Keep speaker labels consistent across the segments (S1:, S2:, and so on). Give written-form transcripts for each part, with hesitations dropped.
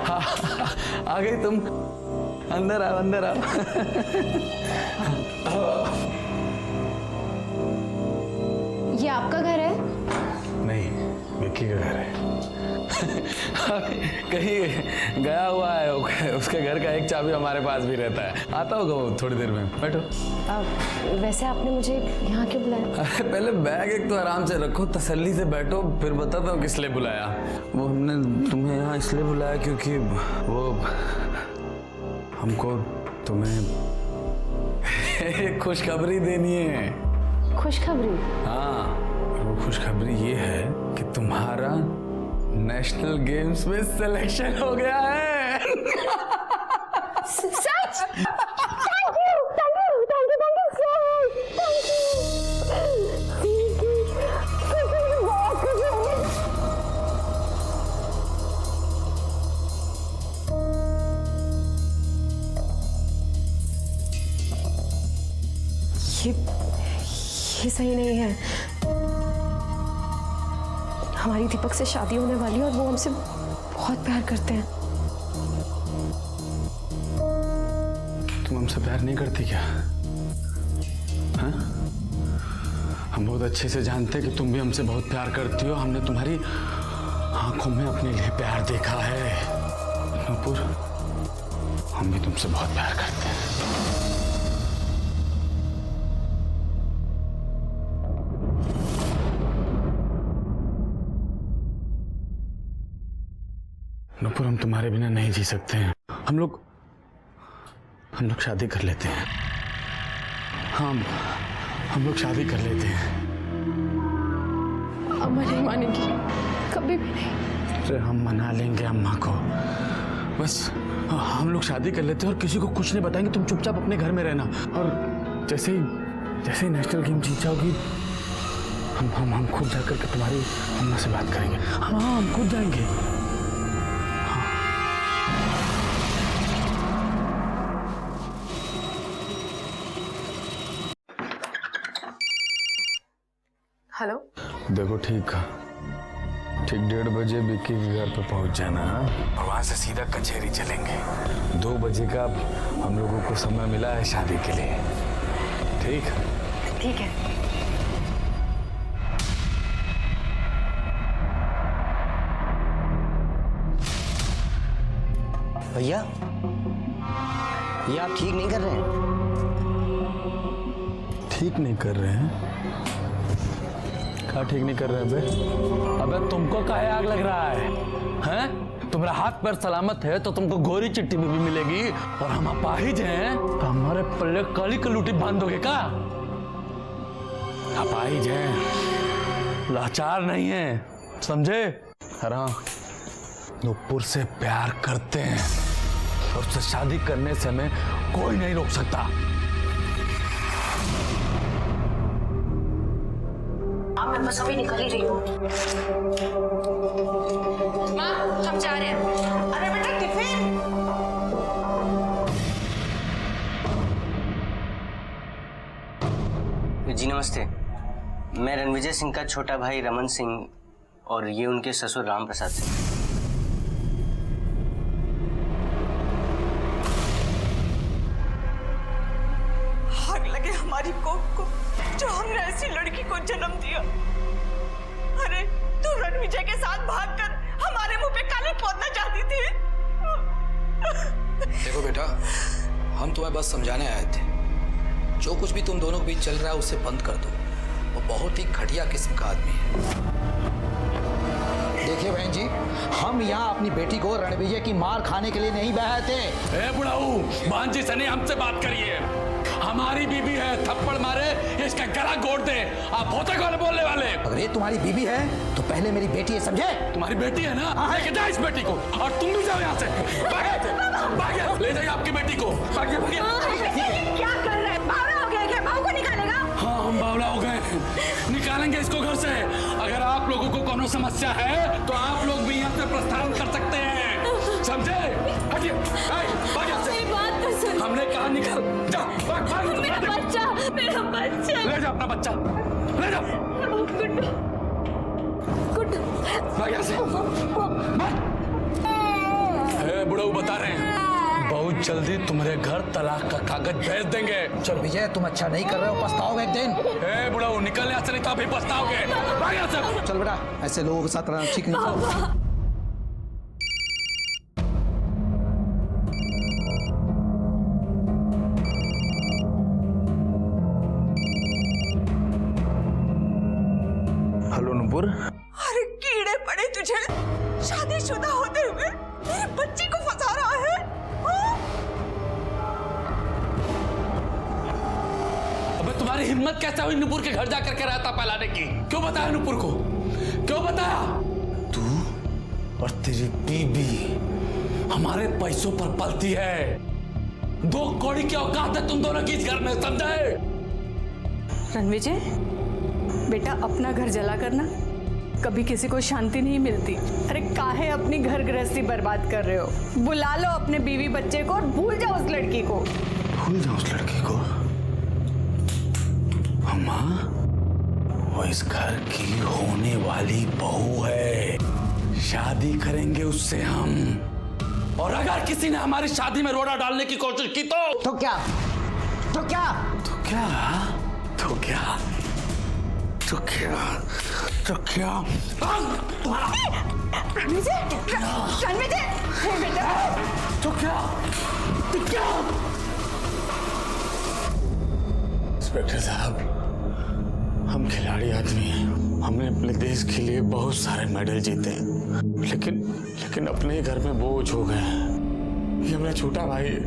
S1: आ गई तुम। अंदर आओ, अंदर आओ।
S2: ये आपका घर है?
S1: नहीं, विक्की का घर है। कहीं गया हुआ है, उसके घर का एक चाबी हमारे पास भी रहता है। आता होगा वो थोड़ी देर में। बैठो।
S2: वैसे आपने मुझे यहाँ क्यों बुलाया?
S1: अरे पहले बैग एक तो आराम से रखो, तसल्ली से बैठो, फिर बताता हूँ किस लिए बुलाया। वो हमने तुम्हें यहाँ इसलिए बुलाया क्योंकि वो हमको तुम्हें खुशखबरी देनी है।
S2: खुशखबरी?
S1: हाँ, वो खुशखबरी ये है कि तुम्हारा नेशनल गेम्स में सिलेक्शन हो गया है।
S2: सच? Thank you, thank you, thank you, thank you so much. ये सही नहीं है। हमारी दीपक से शादी होने वाली है और वो हमसे बहुत प्यार करते हैं।
S1: तुम हमसे प्यार नहीं करती क्या? हाँ? हम बहुत अच्छे से जानते हैं कि तुम भी हमसे बहुत प्यार करती हो। हमने तुम्हारी आंखों में अपने लिए प्यार देखा है। नूपुर, हम भी तुमसे बहुत प्यार करते हैं। नूपुर, हम तुम्हारे बिना नहीं जी सकते हैं। हम लोग शादी कर लेते हैं। हम लोग शादी कर लेते हैं।
S2: अम्मा नहीं मानेगी, कभी भी नहीं।
S1: अरे हम मना लेंगे अम्मा को। बस हम लोग शादी कर लेते हैं और किसी को कुछ नहीं बताएंगे। तुम चुपचाप अपने घर में रहना और जैसे ही नेशनल गेम जीत जाओगी हम खुद जाकर के तुम्हारी अम्मा से बात करेंगे। हाँ, हम खुद जाएंगे।
S2: हेलो।
S1: देखो, ठीक 1:30 बजे विक्की के घर पे पहुंच जाना और वहां से सीधा कचहरी चलेंगे। 2 बजे का हम लोगों को समय मिला है शादी के लिए। ठीक?
S2: ठीक है।
S3: भैया, ये आप ठीक नहीं कर रहे हैं।
S1: ठीक नहीं कर रहे हैं? क्या ठीक नहीं कर रहे हैं? अबे तुमको काहे आग लग रहा है? हैं? तुम्हारा हाथ पैर सलामत है तो तुमको गोरी चिट्ठी भी मिलेगी और हम अपाहिज हैं तो हमारे पल्ले काली कलूटी बांध दोगे क्या? अपाहिज हैं, लाचार नहीं है, समझे? हाँ, नूपुर से प्यार करते हैं और उससे शादी करने से हमें कोई नहीं रोक सकता।
S2: मैं बस अभी निकल ही रही हूँ। माँ, हम जा रहे हैं। अरे बेटा, टिफिन।
S3: जी नमस्ते, मैं रणविजय सिंह का छोटा भाई रमन सिंह और ये उनके ससुर राम प्रसाद सिंह।
S4: आग लगे हमारी कोख को जो हमने ऐसी लड़की को जन्म दिया। अरे तू रणविजय के साथ भागकर हमारे मुंह पे काली पोतना चाहती थी।
S5: देखो बेटा, हम तुम्हें बस समझाने आए थे। जो कुछ भी तुम दोनों के बीच चल रहा है उसे बंद कर दो। वो बहुत ही घटिया किस्म का आदमी है।
S6: देखिए बहन जी, हम यहाँ अपनी बेटी को रणविजय की मार खाने के लिए नहीं बहाए थे।
S1: ए बुढ़ाऊ, भांजी से नहीं हमसे बात करिए। हमारी बीबी है, थप्पड़ मारे इसका गला घोट दे। आप होते कौन बोलने वाले?
S6: अगर ये तुम्हारी बीबी है तो पहले मेरी बेटी है, समझे?
S1: तुम्हारी बेटी है ना? लेके जाओ इस बेटी को और तुम भी जाओ यहाँ से। भागे, ले जाइए आपकी बेटी को। भागे।
S4: क्या कर रहे हैं? बावला हो गया क्या? बहू को निकालेगा?
S1: हाँ, हम बावला हो गए, निकालेंगे इसको घर से। अगर आप लोगों को कोनो समस्या है तो आप लोग भी यहाँ से प्रस्थान कर सकते हैं, समझे? हटिए, हमने कहा निकल जा।
S4: मेरा बच्चा, मेरा बच्चा।
S1: ले जा अपना बच्चा, ले जा।
S4: गुड्डू,
S1: भाग यहाँ से। ए, बुढ़ऊ बता रहे हैं, बहुत जल्दी तुम्हारे घर तलाक का कागज भेज देंगे।
S6: चल विजय, तुम अच्छा नहीं कर रहे हो, पछताओगे एक दिन।
S1: ए बुढ़ऊ, निकल यहाँ से, नहीं तो अभी पछताओगे। भाग यहाँ से।
S6: चल बेटा, ऐसे लोगों के साथ रहना ठीक नहीं।
S1: हेलो नुपुर।
S4: अरे कीड़े पड़े तुझे, शादीशुदा होते हुए मेरे बच्ची को फंसा रहा है। हाँ?
S1: अबे तुम्हारी हिम्मत कैसे हुई नुपुर के घर जाकर के रायता फैलाने की? क्यों बताया नुपुर को? क्यों बताया? तू और तेरी बीबी हमारे पैसों पर पलती है। 2 कौड़ी की औकात है तुम दोनों की इस घर में, समझे?
S7: रणविजय बेटा, अपना घर जला करना कभी किसी को शांति नहीं मिलती। अरे काहे अपनी घर गृहस्थी बर्बाद कर रहे हो? बुला लो अपने बीवी बच्चे को और भूल जाओ उस लड़की को।
S1: भूल जाओ उस लड़की को? अम्मा, वो इस घर की होने वाली बहू है, शादी करेंगे उससे हम। और अगर किसी ने हमारी शादी में रोड़ा डालने की कोशिश की तो
S6: क्या? तो क्या?
S1: तो क्या? तो क्या? तो क्या? तो क्या?
S7: रणविजय, रणविजय, हे बेटा।
S1: तो क्या? तो क्या? इंस्पेक्टर साहब, हम खिलाड़ी आदमी हैं, हमने अपने देश के लिए बहुत सारे मेडल जीते हैं, लेकिन अपने घर में बोझ हो गए हैं। ये मेरा छोटा भाई है,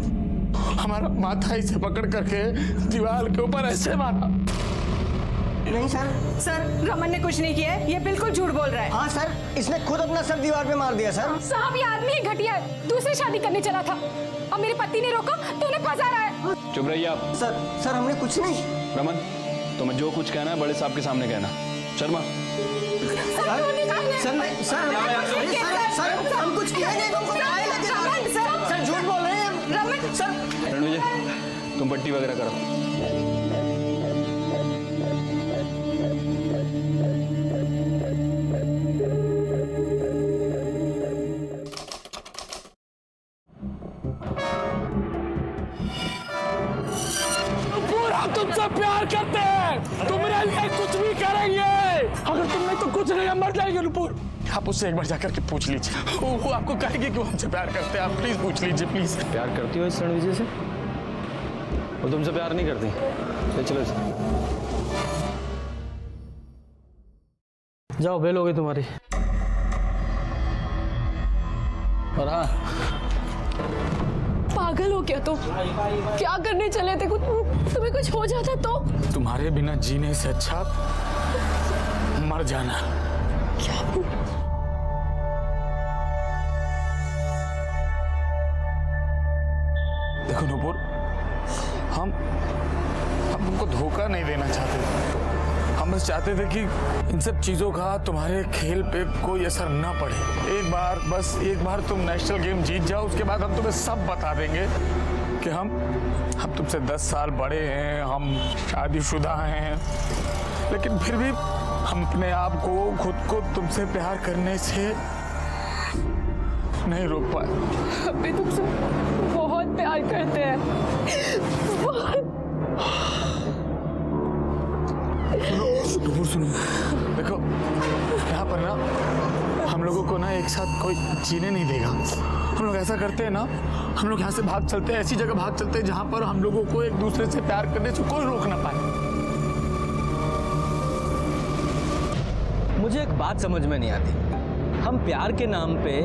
S1: हमारा माथा इसे पकड़ करके दीवार के ऊपर ऐसे मारा।
S3: नहीं सर।
S7: सर, रमन ने कुछ नहीं किया है, ये बिल्कुल झूठ बोल रहा है।
S3: हाँ सर, इसने खुद अपना सर दीवार पे मार दिया सर।
S2: साहब, ये आदमी ही घटिया है, दूसरी शादी करने चला था और मेरे पति ने रोका तो उन्हें फंसा रहा है।
S8: चुप रहिए आप।
S3: सर हमने कुछ नहीं।
S8: रमन, तुम्हें जो कुछ कहना है बड़े साहब के सामने कहना। शर्मा,
S3: सर हम कुछ किया नहीं। सर झूठ बोल रहे हैं सर।
S8: रणविजय, तुम पट्टी वगैरह करो।
S1: तुमसे प्यार करते हैं, तुम्हारे लिए कुछ भी करेंगे। अगर तुमने तो कुछ नहीं, मर जाएंगे नुपुर। आप उससे एक बार जाकर के पूछ लीजिए, वो आपको कहेंगे कि वो हमसे प्यार करते हैं। आप प्लीज पूछ लीजिए, प्लीज।
S8: प्यार करती हो इस रणविजय से? वो तुमसे प्यार नहीं करती? चलो जाओ, बेल हो गई तुम्हारी। और हाँ,
S2: पागल हो क्या तुम? क्या करने चले थे? तुम्हें कुछ हो जाता तो?
S1: तुम्हारे बिना जीने से अच्छा मर जाना।
S2: क्या?
S1: देखो नुपुर, हम तुमको धोखा नहीं देना चाहते। हम बस चाहते थे कि इन सब चीजों का तुम्हारे खेल पे कोई असर ना पड़े। एक बार तुम नेशनल गेम जीत जाओ, उसके बाद हम तुम्हें सब बता देंगे कि हम तुमसे 10 साल बड़े हैं, हम शादीशुदा हैं, लेकिन फिर भी हम अपने आप को, खुद को तुमसे प्यार करने से नहीं रोक पाए।
S2: हम भी तुमसे बहुत प्यार करते हैं, बहुत।
S1: सुनो, देखो यहाँ पर ना हम लोगों को ना एक साथ कोई जीने नहीं देगा। हम लोग ऐसा करते हैं ना, हम लोग यहाँ से भाग चलते हैं, ऐसी जगह भाग चलते हैं जहाँ पर हम लोगों को एक दूसरे से प्यार करने से कोई रोक ना पाए।
S9: मुझे एक बात समझ में नहीं आती, हम प्यार के नाम पे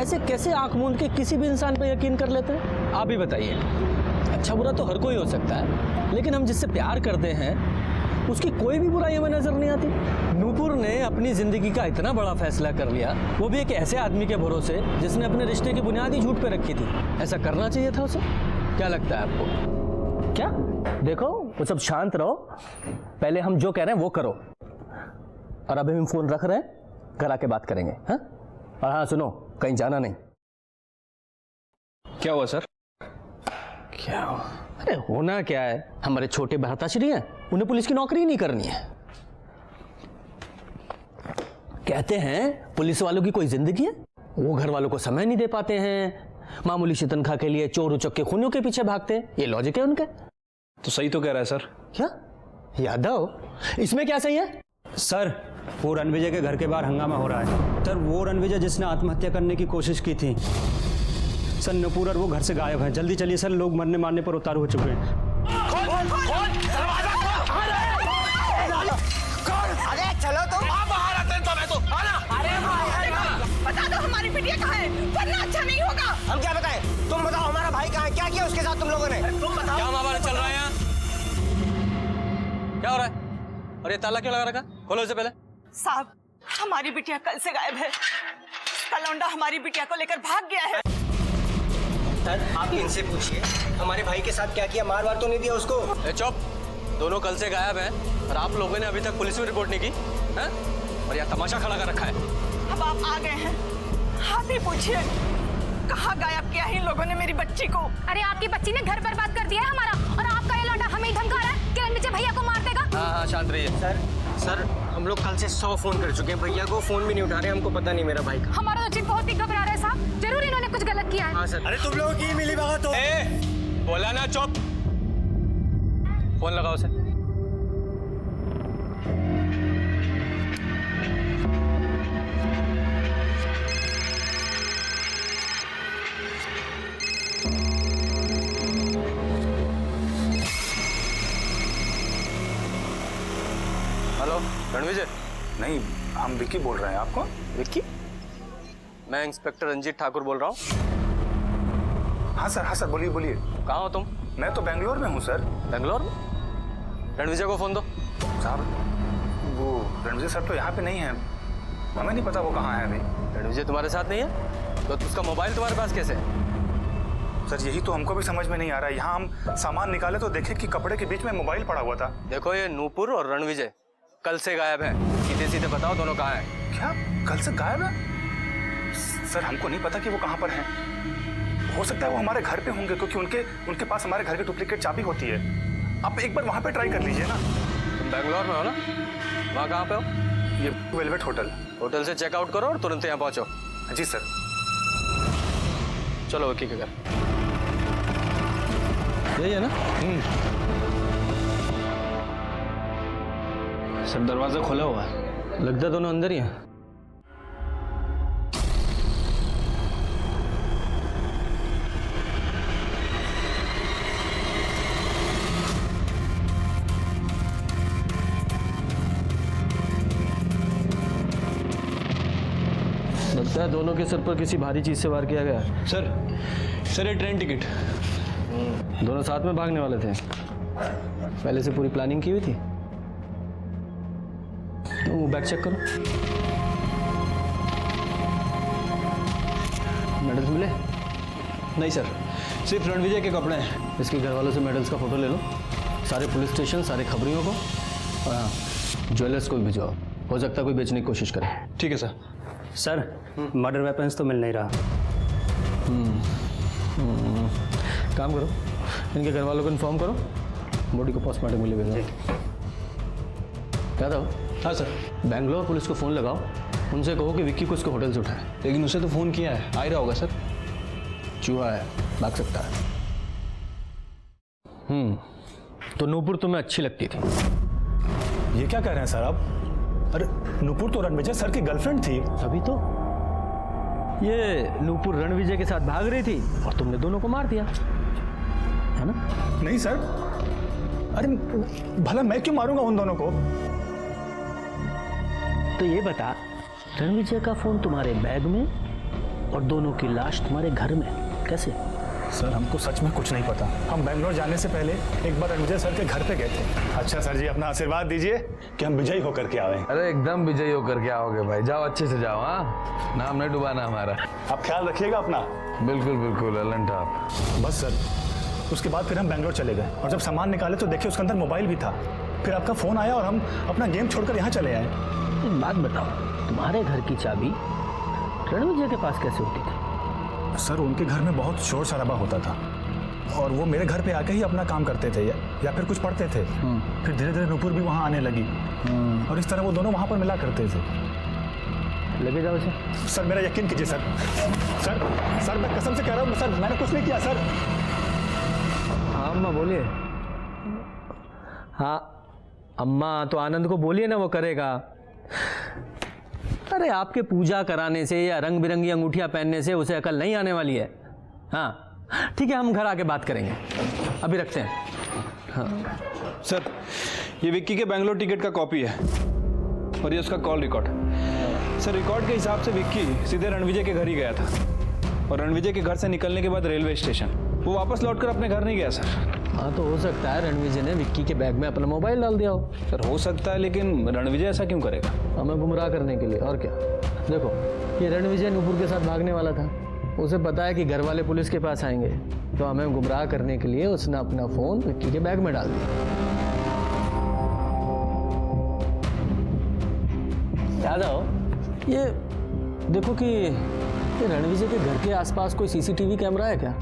S9: ऐसे कैसे आंख मूंद के किसी भी इंसान पे यकीन कर लेते हैं? आप ही बताइए। अच्छा बुरा तो हर कोई हो सकता है, लेकिन हम जिससे प्यार करते हैं उसकी कोई भी बुराई हमें नजर नहीं आती। नूपुर ने अपनी जिंदगी का इतना बड़ा फैसला कर लिया, वो भी एक ऐसे आदमी के भरोसे जिसने अपने रिश्ते की बुनियादी झूठ पे रखी थी। ऐसा करना चाहिए था उसे? क्या लगता है आपको? क्या देखो, वो सब शांत रहो, पहले हम जो कह रहे हैं वो करो। और अभी हम फोन रख रहे हैं, घर आके बात करेंगे। हाँ, और हाँ सुनो, कहीं जाना नहीं।
S8: क्या हुआ सर?
S9: क्या हुआ? अरे होना क्या है, हमारे छोटे भ्राताश्री हैं, उन्हें पुलिस की नौकरी नहीं करनी है। कहते हैं पुलिस वालों की कोई जिंदगी है, वो घर वालों को समय नहीं दे पाते हैं, मामूली सी तनख्वाह के लिए चोर उचक के खूनियों के पीछे भागते हैं। ये लॉजिक है उनका।
S8: तो सही तो कह रहा है सर।
S9: क्या यादव, इसमें क्या सही है?
S10: सर वो रणविजय के घर के बाहर हंगामा हो रहा है। सर वो रणविजय जिसने आत्महत्या करने की कोशिश की थी सर, नूपुर और वो घर से गायब है। जल्दी चलिए सर, लोग मरने मारने पर उतारू हो चुके हैं।
S3: अरे चलो तुम बाहर आते हैं तो
S4: बता दो हमारी बिटिया कहाँ है, वरना अच्छा नहीं होगा।
S3: हम क्या बताएं? तुम बताओ हमारा भाई कहाँ है, क्या किया उसके साथ तुम लोगों ने? तुम बताओ।
S9: क्या मामला चल रहा है यहाँ? क्या हो रहा है? अरे ताला क्यों लगा रखा? खोलो इसे पहले।
S4: साहब हमारी बिटिया कल से गायब है। कलौंडा हमारी बिटिया को लेकर भाग गया है।
S3: सर आप इनसे पूछिए हमारे भाई के साथ क्या किया, मार वार तो नहीं दिया उसको?
S9: चुप, दोनों कल से गायब हैं और आप लोगों ने अभी तक पुलिस में रिपोर्ट नहीं की हैं? और यहाँ तमाशा खड़ा कर रखा है।
S4: अब आप आ गए हैं, आप ही पूछिए कहाँ गायब किया है इन लोगों ने मेरी बच्ची को।
S2: अरे आपकी बच्ची ने घर बर्बाद कर दिया है हमारा, और आपका ये लौंडा हमें धमका रहा है कि रणविजय भैया को मार देगा।
S9: हाँ शांत रहिए।
S3: सर हम लोग कल से 100 फोन कर चुके हैं, भैया को फोन भी नहीं उठा रहे। हमको पता नहीं मेरा भाई का।
S2: हमारा तो चित बहुत ही घबरा रहा है साहब, जरूर इन्होंने कुछ गलत किया है।
S3: हाँ सर। अरे तुम लोगों की मिली भगत हो।
S9: बोला ना चुप। फोन लगाओ उसे। हेलो रणविजय।
S8: नहीं, हम विक्की बोल रहे हैं। आपको?
S9: विक्की? मैं इंस्पेक्टर रंजीत ठाकुर बोल रहा हूँ।
S8: हाँ सर, बोलिए बोलिए।
S9: कहाँ हो तुम?
S8: मैं तो बेंगलोर में हूँ सर।
S9: बेंगलोर में? रणविजय को फोन दो।
S8: साहब वो रणविजय सर तो यहाँ पे नहीं है, हमें नहीं पता वो कहाँ है अभी।
S9: रणविजय तुम्हारे साथ नहीं है तो उसका मोबाइल तुम्हारे पास कैसे है?
S8: सर यही तो हमको भी समझ में नहीं आ रहा है। यहाँ हम सामान निकाले तो देखे कि कपड़े के बीच में मोबाइल पड़ा हुआ था।
S9: देखो ये नूपुर और रणविजय कल से गायब है। सीधे सीधे बताओ दोनों कहाँ हैं?
S8: क्या कल से गायब है? सर हमको नहीं पता कि वो कहाँ पर हैं। हो सकता है वो हमारे घर पे होंगे, क्योंकि उनके पास हमारे घर की डुप्लीकेट चाबी होती है। आप एक बार वहाँ पे ट्राई कर लीजिए ना।
S9: तुम बेंगलोर में हो ना? वहाँ कहाँ पे हो?
S8: ये वेलवेट होटल।
S9: होटल से चेकआउट करो और तुरंत यहाँ पहुँचो।
S8: जी सर।
S9: चलो विक्की के घर। यही है ना?
S8: सर दरवाजा खोला हुआ है।
S9: लगता है दोनों अंदर ही हैं। लगता है दोनों के सर पर किसी भारी चीज से वार किया गया है।
S8: सर ये ट्रेन टिकट।
S9: दोनों साथ में भागने वाले थे, पहले से पूरी प्लानिंग की हुई थी। वो बैग चेक करो। मेडल्स मिले?
S8: नहीं सर, सिर्फ रणविजय के कपड़े हैं।
S9: इसके घर वालों से मेडल्स का फोटो ले लो, सारे पुलिस स्टेशन, सारे खबरियों को, और हाँ ज्वेलर्स को भी भिजवाओ। हो सकता है कोई बेचने की कोशिश करे।
S8: ठीक है सर।
S10: सर मर्डर वेपन्स तो मिल नहीं रहा।
S9: काम करो, इनके घर वालों को इन्फॉर्म करो, बॉडी को पोस्टमार्टम के लिए भेजो। क्या था?
S8: हाँ सर।
S9: बैंगलोर पुलिस को फ़ोन लगाओ, उनसे कहो कि विक्की को उसके होटल से उठाए।
S8: लेकिन उसे तो फ़ोन किया है, आ ही रहा होगा सर।
S9: चूहा है, भाग सकता है। तो नूपुर तुम्हें अच्छी लगती थी?
S8: ये क्या कह रहे हैं सर आप? अरे नूपुर तो रणविजय सर की गर्लफ्रेंड थी।
S9: तभी तो ये नूपुर रणविजय के साथ भाग रही थी और तुमने दोनों को मार दिया, है ना?
S8: नहीं सर, अरे भला मैं क्यों मारूंगा उन दोनों को?
S9: तो ये बता, रणविजय का फोन तुम्हारे बैग में और दोनों की लाश तुम्हारे घर में, कैसे?
S8: सर हमको सच में कुछ नहीं पता। हम बेंगलोर जाने से पहले एक बार रणविजय सर के घर पे गए थे। अच्छा सर जी, अपना आशीर्वाद दीजिए कि हम विजयी होकर के आए।
S1: अरे एकदम विजयी होकर के आओगे भाई। जाओ अच्छे से जाओ। हाँ, नाम नहीं डुबाना हमारा।
S8: आप ख्याल रखिएगा अपना।
S1: बिल्कुल बिल्कुल अलन टॉप।
S8: बस सर, उसके बाद फिर हम बेंगलोर चले गए और जब सामान निकाले तो देखे उसके अंदर मोबाइल भी था। फिर आपका फ़ोन आया और हम अपना गेम छोड़कर यहाँ चले आए।
S9: एक बात बताओ, तुम्हारे घर की चाबी रणविजय के पास कैसे होती थी?
S8: सर उनके घर में बहुत शोर शराबा होता था और वो मेरे घर पे आके ही अपना काम करते थे या फिर कुछ पढ़ते थे। फिर धीरे धीरे नूपुर भी वहाँ आने लगी और इस तरह वो दोनों वहाँ पर मिला करते थे।
S9: लेके जाओ इसे।
S8: सर मेरा यकीन कीजिए सर। सर सर मैं कसम से कह रहा हूँ सर, मैंने कुछ नहीं किया सर।
S9: हाँ अम्मा बोलिए। हाँ अम्मा तो आनंद को बोलिए ना, वो करेगा। अरे आपके पूजा कराने से या रंग बिरंगी अंगूठियां पहनने से उसे अकल नहीं आने वाली है। हाँ ठीक है, हम घर आके बात करेंगे, अभी रखते हैं। हाँ
S11: सर ये विक्की के बेंगलोर टिकट का कॉपी है और ये उसका कॉल रिकॉर्ड। सर रिकॉर्ड के हिसाब से विक्की सीधे रणविजय के घर ही गया था और रणविजय के घर से निकलने के बाद रेलवे स्टेशन वो वापस लौटकर अपने घर नहीं गया सर।
S9: हाँ तो हो सकता है रणविजय ने विक्की के बैग में अपना मोबाइल डाल दिया हो।
S11: सर हो सकता है, लेकिन रणविजय ऐसा क्यों करेगा?
S9: हमें गुमराह करने के लिए, और क्या। देखो ये रणविजय नुपुर के साथ भागने वाला था, उसे पता है कि घर वाले पुलिस के पास आएंगे, तो हमें गुमराह करने के लिए उसने अपना फ़ोन विक्की के बैग में डाल दिया। याद आओ, ये देखो कि ये रणविजय के घर के आसपास कोई सीसीटीवी कैमरा है क्या?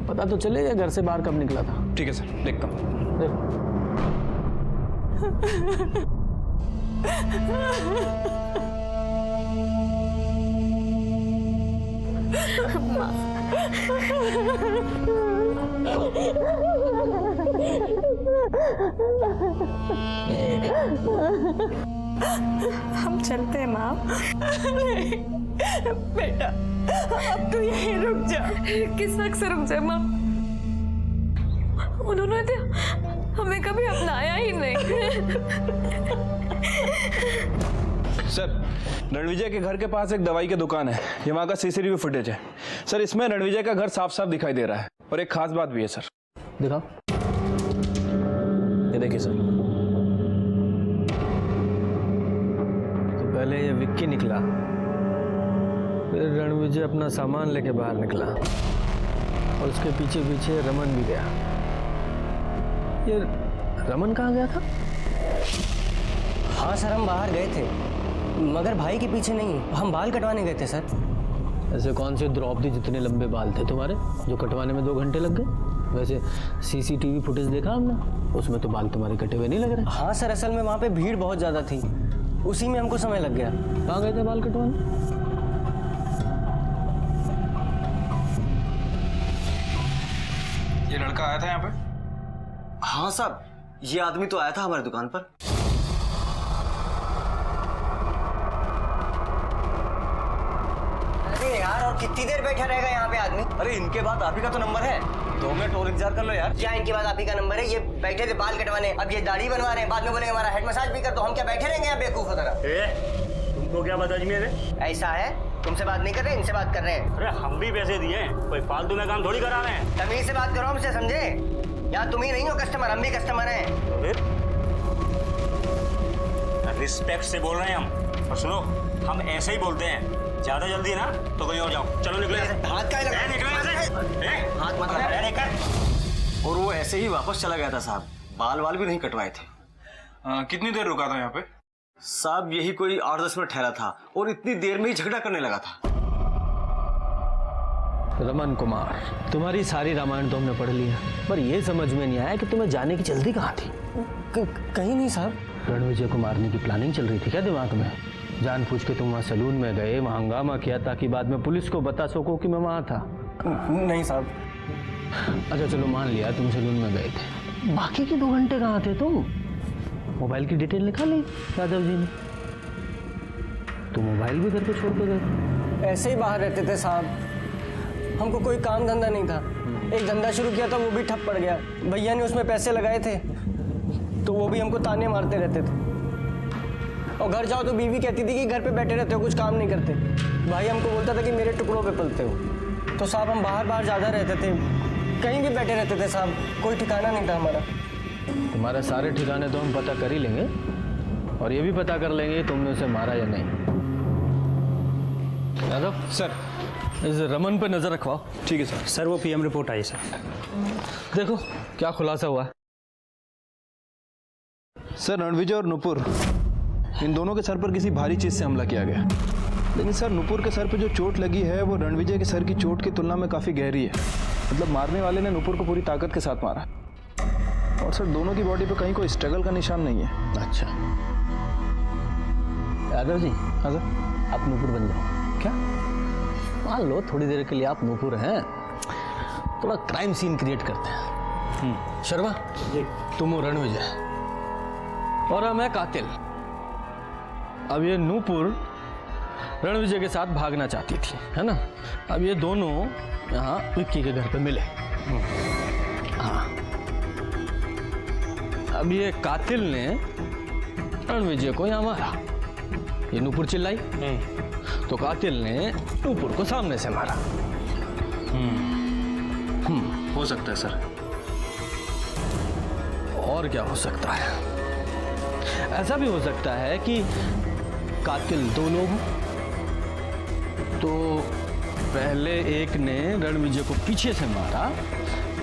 S9: पता तो चले ये घर से बाहर कब निकला था।
S11: ठीक है सर, देखता हूँ।
S9: देखो
S4: हम चलते हैं माँ। नहीं बेटा, अब तू यहीं रुक जा।
S2: किस हक से रुक जाए माँ? उन्होंने तो हमें कभी अपनाया ही नहीं।
S11: सर रणविजय के घर के पास एक दवाई की दुकान है, ये वहाँ का सीसीटीवी फुटेज है सर। इसमें रणविजय का घर साफ साफ दिखाई दे रहा है और एक खास बात भी है सर।
S9: दिखाओ, ये देखिए सर। तो पहले ये विक्की निकला, फिर रणविजय अपना सामान लेके बाहर निकला और उसके पीछे पीछे रमन भी गया। ये रमन कहाँ गया था?
S3: हाँ सर, हम बाहर गए थे मगर भाई के पीछे नहीं, हम बाल कटवाने गए थे सर।
S9: ऐसे कौन से द्रौपदी जितने लंबे बाल थे तुम्हारे जो कटवाने में 2 घंटे लग गए? वैसे सीसीटीवी फुटेज देखा हमने, उसमें तो बाल तुम्हारे कटे हुए नहीं लग रहे।
S3: हाँ सर, असल में वहाँ पे भीड़ बहुत ज़्यादा थी, उसी में हमको समय लग गया।
S9: कहाँ गए थे बाल कटवाने?
S11: ये लड़का आया था यहाँ पे?
S12: हाँ साहब, ये आदमी तो आया था हमारी दुकान पर।
S3: अरे यार, और कितनी देर बैठा रहेगा यहाँ पे आदमी?
S12: अरे इनके बाद आप ही का तो नंबर है, 2 मिनट और इंतजार कर लो यार।
S3: क्या इनके बाद आप ही का नंबर है? ये बैठे थे बाल कटवाने, अब ये दाढ़ी बनवा रहे हैं, बाद में बोलेंगे हमारा हेड मसाज भी कर दो। हम क्या बैठे रहेंगे यहाँ बेवकूफ तरह?
S12: तुमको क्या पता जी मेरे?
S3: ऐसा है, तुमसे बात नहीं कर रहे, इनसे बात कर रहे हैं।
S12: अरे हम भी पैसे दिए हैं, कोई फालतू में काम थोड़ी करा रहे हैं।
S3: तमीज से बात करो हमसे, समझे? यहाँ तुम ही नहीं हो कस्टमर, हम भी कस्टमर हैं।
S12: तो फिर रिस्पेक्ट से बोल रहे हैं हम, और सुनो हम ऐसे ही बोलते हैं। ज्यादा जल्दी है ना तो कहीं और जाओ, चलो निकलो।
S3: हाथ का लगा, हाथ मत लगा।
S12: और वो ऐसे ही वापस चला गया था साहब, बाल वाल भी नहीं कटवाए थे।
S11: कितनी देर रुका था यहाँ पे?
S12: साहब यही कोई 8-10 मिनट ठहरा था और इतनी देर में ही झगड़ा करने लगा था।
S9: रमन कुमार, तुम्हारी सारी रामायण तो हमने पढ़ लिया, पर यह समझ में नहीं आया कि तुम्हें जाने की जल्दी कहाँ थी?
S3: कहीं नहीं साहब।
S9: रणविजय को मारने की प्लानिंग चल रही थी क्या दिमाग में? जानबूझ के तुम वहाँ सैलून में गए, वहाँ हंगामा किया ताकि बाद में पुलिस को बता सको कि मैं वहाँ था?
S3: नहीं साहब।
S9: अच्छा चलो मान लिया तुम सैलून में गए थे, बाकी के 2 घंटे कहाँ थे तुम? मोबाइल की डिटेल निकाली यादव जी ने, तो मोबाइल भी घर पे छोड़ के गए।
S3: ऐसे ही बाहर रहते थे साहब, हमको कोई काम धंधा नहीं था। एक धंधा शुरू किया था, वो भी ठप पड़ गया। भैया ने उसमें पैसे लगाए थे तो वो भी हमको ताने मारते रहते थे, और घर जाओ तो बीवी कहती थी कि घर पे बैठे रहते हो, कुछ काम नहीं करते। भाई हमको बोलता था कि मेरे टुकड़ों पे पलते हो। तो साहब हम बाहर ज़्यादा रहते थे, कहीं भी बैठे रहते थे साहब, कोई ठिकाना नहीं था हमारा।
S9: तुम्हारे सारे ठिकाने तो हम पता कर ही लेंगे, और ये भी पता कर लेंगे तुमने उसे मारा या नहीं। यादव
S11: सर,
S9: इस रमन पे नजर रखवाओ।
S11: ठीक है सर।
S10: सर वो पीएम रिपोर्ट आई सर।
S9: देखो क्या खुलासा हुआ।
S11: सर रणविजय और नुपुर, इन दोनों के सर पर किसी भारी चीज से हमला किया गया, लेकिन सर नुपुर के सर पे जो चोट लगी है वो रणविजय के सर की चोट की तुलना में काफी गहरी है। मतलब मारने वाले ने नुपुर को पूरी ताकत के साथ मारा, और सर दोनों की बॉडी पे कहीं कोई स्ट्रगल का निशान नहीं है।
S9: अच्छा यादव जी, हाँ सर, आप नूपुर बन जाओ। क्या? मान लो थोड़ी देर के लिए आप नूपुर हैं, थोड़ा क्राइम सीन क्रिएट करते हैं। शर्मा जी, तुम हो रणविजय और मैं कातिल। अब ये नूपुर रणविजय के साथ भागना चाहती थी, है ना? अब ये दोनों यहाँ विक्की के घर पे मिले। हाँ, अब ये कातिल ने रणविजय को यहाँ मारा। ये नूपुर चिल्लाई तो कातिल ने नूपुर को सामने से मारा।
S11: हो सकता है सर।
S9: और क्या हो सकता है? ऐसा भी हो सकता है कि कातिल दो लोग हों। तो पहले एक ने रणविजय को पीछे से मारा,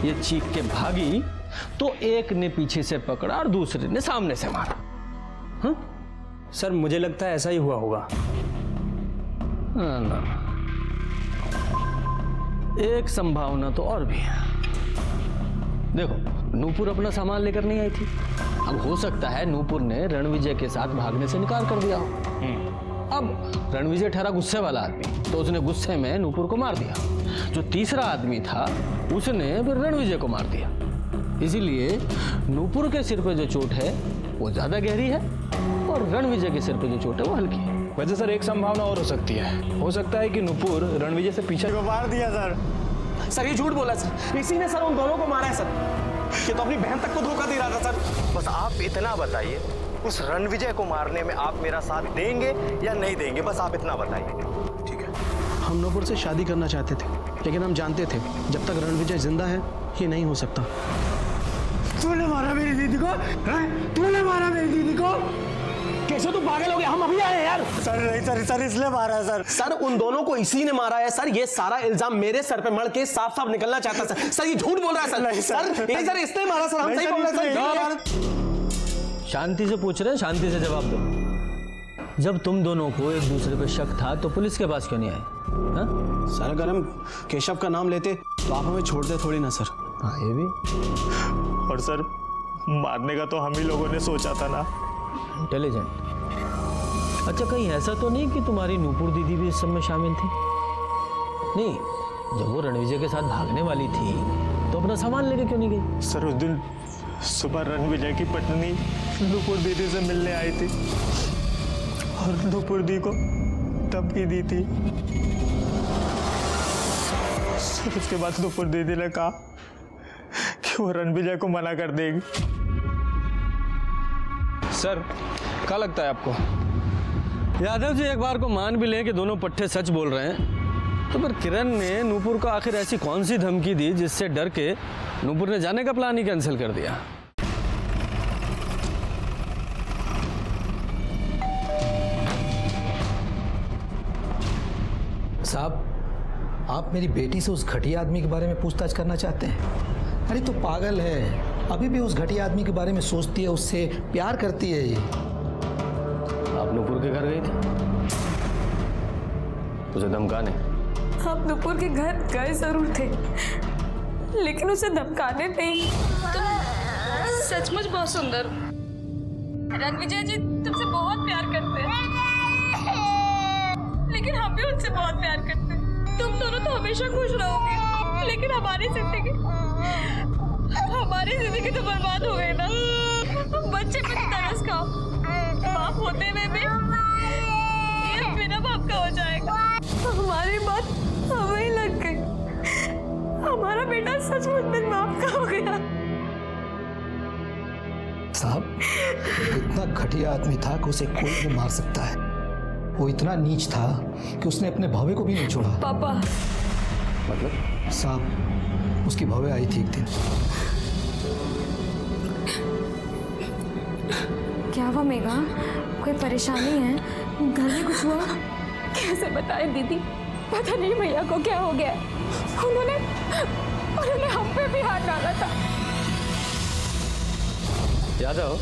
S9: ये चीख के भागी, तो एक ने पीछे से पकड़ा और दूसरे ने सामने से मारा। हाँ?
S10: सर मुझे लगता है ऐसा ही हुआ होगा।
S9: ना, एक संभावना तो और भी है। देखो, नूपुर अपना सामान लेकर नहीं आई थी। अब हो सकता है नूपुर ने रणविजय के साथ भागने से इनकार कर दिया हो। अब रणविजय ठहरा गुस्से वाला आदमी, तो उसने गुस्से में नूपुर को मार दिया। जो तीसरा आदमी था उसने फिर रणविजय को मार दिया। इसीलिए नूपुर के सिर पे जो चोट है वो ज्यादा गहरी है और रणविजय के सिर पे जो चोट है वो हल्की है।
S11: वैसे सर एक संभावना और हो सकती है। हो सकता है कि नूपुर रणविजय से पीछे
S3: मार दिया सर।
S13: सर ये झूठ बोला सर, इसी ने सर उन दोनों को मारा है सर। ये तो अपनी बहन तक को धोखा दे रहा था सर।
S14: बस आप इतना बताइए, उस रणविजय को मारने में आप मेरा साथ देंगे या नहीं देंगे, बस आप इतना बताइए।
S13: ठीक है, हम नूपुर से शादी करना चाहते थे, लेकिन हम जानते थे जब तक रणविजय जिंदा है ये नहीं हो सकता।
S3: तूने मारा मेरी दीदी को? तूने मारा मेरी दीदी को?
S13: कैसे तू पागल हो गया? हम अभी आए यार।
S3: सर नहीं सर इसलिए मारा है सर।
S13: सर उन दोनों को इसी ने मारा है सर। ये सारा इल्जाम मेरे सर पे मड़ के साफ साफ निकलना चाहता सर। सर ये झूठ बोल रहा है सर।
S3: नहीं सर,
S13: ये सर इसने मारा सर, हम सही बोल रहे हैं सर।
S9: शांति से पूछ रहे हैं, शांति से जवाब दो। जब तुम दोनों को एक दूसरे पे शक था तो पुलिस के पास क्यों नहीं आए? हाँ?
S13: सर अगर हम केशव का नाम लेते तो आप हमें छोड़ते थोड़ी ना सर।
S9: हाँ ये भी।
S14: और सर मारने का तो हम ही लोगों ने सोचा था ना।
S9: इंटेलिजेंट। अच्छा कहीं ऐसा तो नहीं कि तुम्हारी नूपुर दीदी भी इस सब में शामिल थी? नहीं, जब वो रणविजय के साथ भागने वाली थी तो अपना सामान लेके क्यों नहीं गई?
S14: सर उस दिन सुबह रणविजय की पत्नी नूपुर दीदी से मिलने आई थी और नूपुर दी को धमकी दी थी। उसके बाद नूपुर दीदी ने कहा कि वो रणविजय को मना कर देगी।
S11: सर क्या लगता है आपको?
S9: यादव जी एक बार को मान भी लें कि दोनों पट्टे सच बोल रहे हैं, तो फिर किरण ने नूपुर को आखिर ऐसी कौन सी धमकी दी जिससे डर के नूपुर ने जाने का प्लान ही कैंसिल कर दिया?
S6: साहब, आप मेरी बेटी से उस घटिया आदमी के बारे में पूछताछ करना चाहते हैं? अरे तो पागल है, अभी भी उस घटिया आदमी के बारे में सोचती है, उससे प्यार करती है। ये
S9: आप नूपुर के घर गई थी उसे धमकाने?
S2: आप नूपुर के घर गए जरूर थे, लेकिन उसे धमकाने नहीं। तुम सचमुच बहुत सुंदर। रणविजय जी तुमसे बहुत प्यार करते हैं, लेकिन हम भी उनसे बहुत प्यार करते हैं। तुम दोनों तो हमेशा खुश रहोगे, लेकिन हमारी जिंदगी तो बर्बाद हो गई ना। बच्चे पे तरस खाओ, बाप होते हुए भी ये बिना बाप का हो जाएगा। हमारी बात हमें लग गई, हमारा बेटा सचमुच बिन बाप का हो गया।
S6: साहब, इतना घटिया आदमी था कि उसे कोई भी मार सकता है। वो इतना नीच था कि उसने अपने भावे को भी नहीं छोड़ा।
S2: पापा
S6: मतलब? साहब, उसकी भावे आई थी एक दिन।
S2: क्या हुआ मेघा? कोई परेशानी है? घर में कुछ हुआ? कैसे बताए दीदी, पता नहीं भैया को क्या हो गया। उन्होंने हम पे भी हाथ डाला था।
S9: यादव,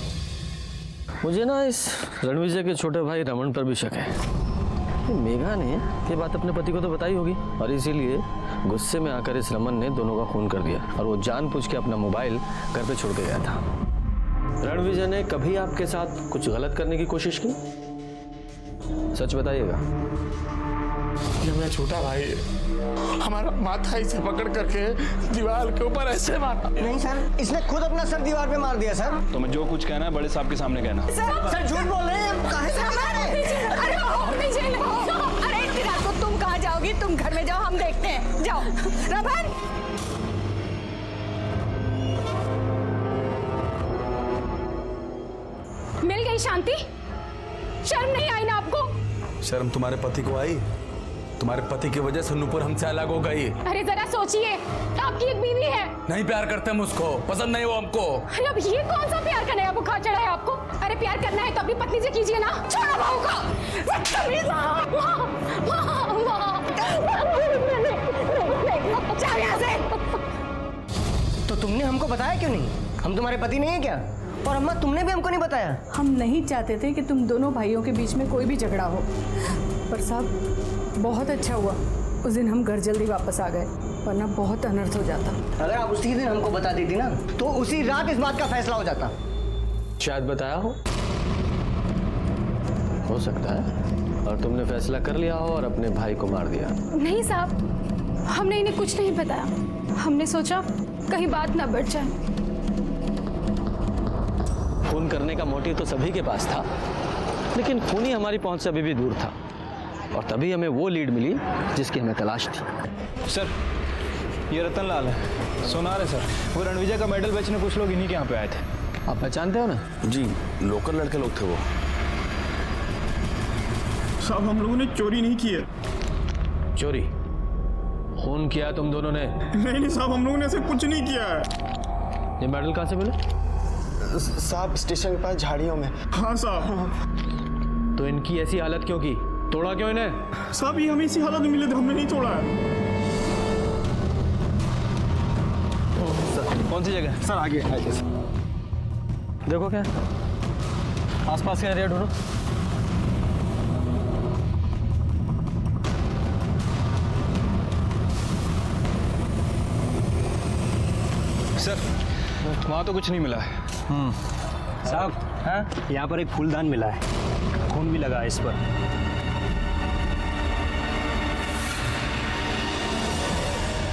S9: मुझे ना इस रणविजय के छोटे भाई रमन पर भी शक है। मेघा ने ये बात अपने पति को तो बताई होगी और इसीलिए गुस्से में आकर इस रमन ने दोनों का खून कर दिया और वो जानबूझ के अपना मोबाइल घर पे छोड़ के गया था। रणविजय ने कभी आपके साथ कुछ गलत करने की कोशिश की? सच बताइएगा।
S1: ये मेरा छोटा भाई है, हमारा माथा इसे पकड़ करके दीवार के ऊपर ऐसे मारा।
S3: नहीं सर, इसने खुद अपना सर दीवार पे मार दिया सर।
S11: तो मैं जो कुछ कहना है बड़े साहब के सामने कहना।
S3: सर झूठ बोल रहे हैं, काहे से मारे?
S7: अरे इतनी रात को तुम कहाँ जाओगी? तुम घर में जाओ, हम देखते हैं। जाओ रमन। मिल गई शांति? शर्म नहीं आई ना आपको?
S1: शर्म तुम्हारे पति को आई? तुम्हारे पति की वजह से नूपुर हमसे अलग हो गई।
S7: अरे जरा सोचिए, आपकी एक बीवी है।
S1: नहीं प्यार करते हम उसको, पसंद नहीं वो हमको।
S7: अरे अब ये कौन सा प्यार का नया बुखार चढ़ा है आपको? अरे प्यार करना है तो अपनी पत्नी से कीजिए ना। छोड़ो बहू को। जाओ यहाँ से।
S3: तो तुमने हमको बताया क्यों नहीं? हम तुम्हारे पति नहीं है क्या? और अम्मा तुमने भी हमको नहीं बताया।
S7: हम नहीं चाहते थे कि तुम दोनों भाइयों के बीच में कोई भी झगड़ा हो, पर साहब बहुत अच्छा हुआ उस दिन हम घर जल्दी वापस आ गए, वरना बहुत अनर्थ हो जाता।
S3: अगर आप उसी दिन हमको बता देती ना तो उसी रात इस बात का फैसला हो जाता।
S9: शायद बताया हो सकता है, और तुमने फैसला कर लिया हो और अपने भाई को मार दिया।
S7: नहीं साहब, हमने इन्हें कुछ नहीं बताया। हमने सोचा कहीं बात ना बढ़ जाए।
S9: खून करने का मोटिव तो सभी के पास था, लेकिन खूनी हमारी पहुंच से अभी भी दूर था, और तभी हमें वो लीड मिली जिसकी हमें तलाश थी।
S11: सर, ये रतन लाल है, सोनार है सर। वो रणविजय का मेडल बेचने कुछ लोग इन्हीं के यहाँ पे आए थे।
S9: आप पहचानते हो ना?
S1: जी, लोकल लड़के लोग थे वो।
S14: साहब हम लोगों ने चोरी नहीं की है।
S9: चोरी? खून किया तुम दोनों ने?
S14: नहीं साहब, हम लोगों ने ऐसे कुछ नहीं किया है।
S9: ये मेडल कहाँ से मिले?
S3: साहब स्टेशन के पास झाड़ियों में।
S14: हाँ साहब।
S9: तो इनकी ऐसी हालत क्यों की? तोड़ा क्यों इन्हें?
S14: साहब ये हमें इसी हालत में मिले थे, हमने नहीं तोड़ा है।
S11: कौन सी जगह?
S14: सर आगे
S9: देखो क्या आसपास का एरिया ढूंढो।
S11: सर, वहाँ तो कुछ नहीं मिला है।
S10: साहब, हाँ, यहाँ पर एक फूलदान मिला है, खून भी लगा है इस पर।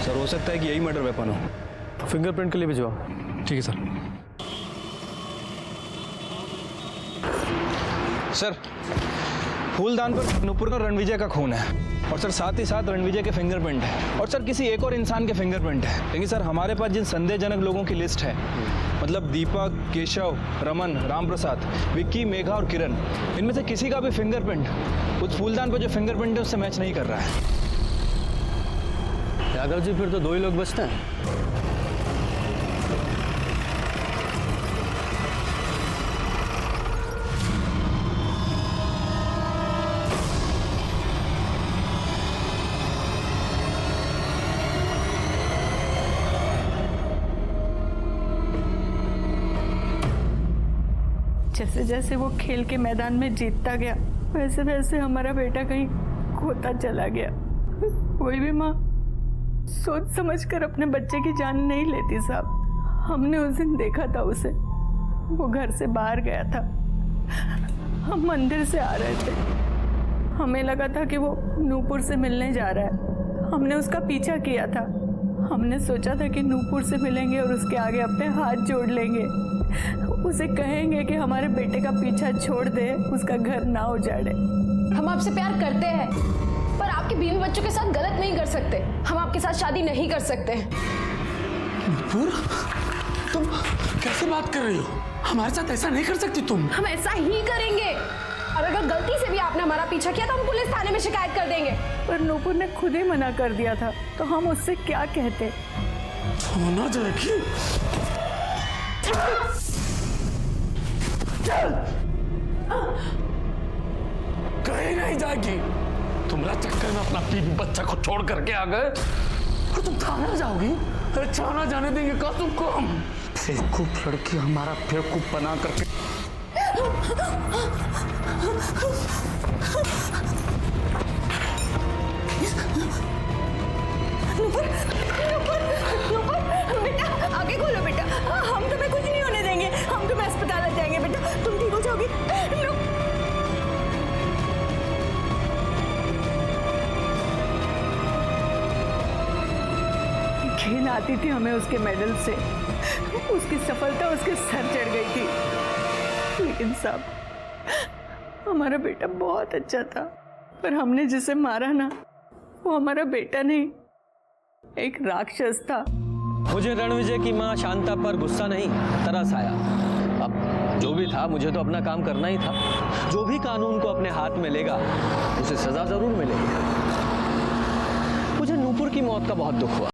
S11: सर, हो सकता है कि यही मर्डर वेपन हो।
S9: फिंगरप्रिंट के लिए भिजवाओ।
S11: ठीक है सर। सर, फूलदान पर नूपुर का रणविजय का खून है, और सर साथ ही साथ रणविजय के फिंगरप्रिंट है, और सर किसी एक और इंसान के फिंगरप्रिंट है। लेकिन सर हमारे पास जिन संदेहजनक लोगों की लिस्ट है, मतलब दीपक, केशव, रमन, रामप्रसाद, विक्की, मेघा और किरण, इनमें से किसी का भी फिंगरप्रिंट उस फूलदान पर जो फिंगरप्रिंट है उससे मैच नहीं कर रहा है।
S9: यादव जी, फिर तो दो ही लोग बचते हैं।
S7: जैसे जैसे वो खेल के मैदान में जीतता गया, वैसे वैसे हमारा बेटा कहीं खोता चला गया। कोई भी माँ सोच समझकर अपने बच्चे की जान नहीं लेती साहब। हमने उस दिन देखा था उसे, वो घर से बाहर गया था। हम मंदिर से आ रहे थे, हमें लगा था कि वो नूपुर से मिलने जा रहा है। हमने उसका पीछा किया था। हमने सोचा था कि नूपुर से मिलेंगे और उसके आगे अपने हाथ जोड़ लेंगे, उसे कहेंगे कि हमारे बेटे का पीछा छोड़ दे, उसका घर ना उजाड़े।
S2: हम आपसे प्यार करते हैं, पर आपके बीवी बच्चों के साथ गलत नहीं कर सकते। हम आपके साथ शादी नहीं कर सकते।
S1: नूपुर, तुम कैसे बात कर रही हो? हमारे साथ ऐसा नहीं कर सकती तुम।
S2: हम ऐसा ही करेंगे, और अगर गलती से भी आपने हमारा पीछा किया तो हम पुलिस थाने में शिकायत कर देंगे।
S7: पर नूपुर ने खुद ही मना कर दिया था, तो हम उससे क्या कहते?
S1: होना जाएगी। कहीं नहीं जाएगी। तुम्हारा चक्कर में अपना बीवी बच्चा को छोड़ करके आ गए और तुम थाना जाओगी? अरे थाना जाने देंगे क्या तुमको हम? बेवकूफ लड़की, हमारा बेवकूफ बना करके।
S2: नूपुर, नूपुर, नूपुर, बेटा आगे खोलो बेटा। हम तुम्हें कुछ नहीं होने देंगे, हम तुम्हें अस्पताल ले जाएंगे बेटा, तुम ठीक हो जाओगे।
S7: घिन आती थी हमें उसके मेडल से। उसकी सफलता उसके सर चढ़ गई थी। लेकिन साहब, हमारा बेटा बहुत अच्छा था, पर हमने जिसे मारा ना, वो हमारा बेटा नहीं, एक राक्षस था।
S9: मुझे रणविजय की माँ शांता पर गुस्सा नहीं, तरस आया। अब जो भी था, मुझे तो अपना काम करना ही था। जो भी कानून को अपने हाथ में लेगा उसे सजा जरूर मिलेगी। मुझे नूपुर की मौत का बहुत दुख हुआ।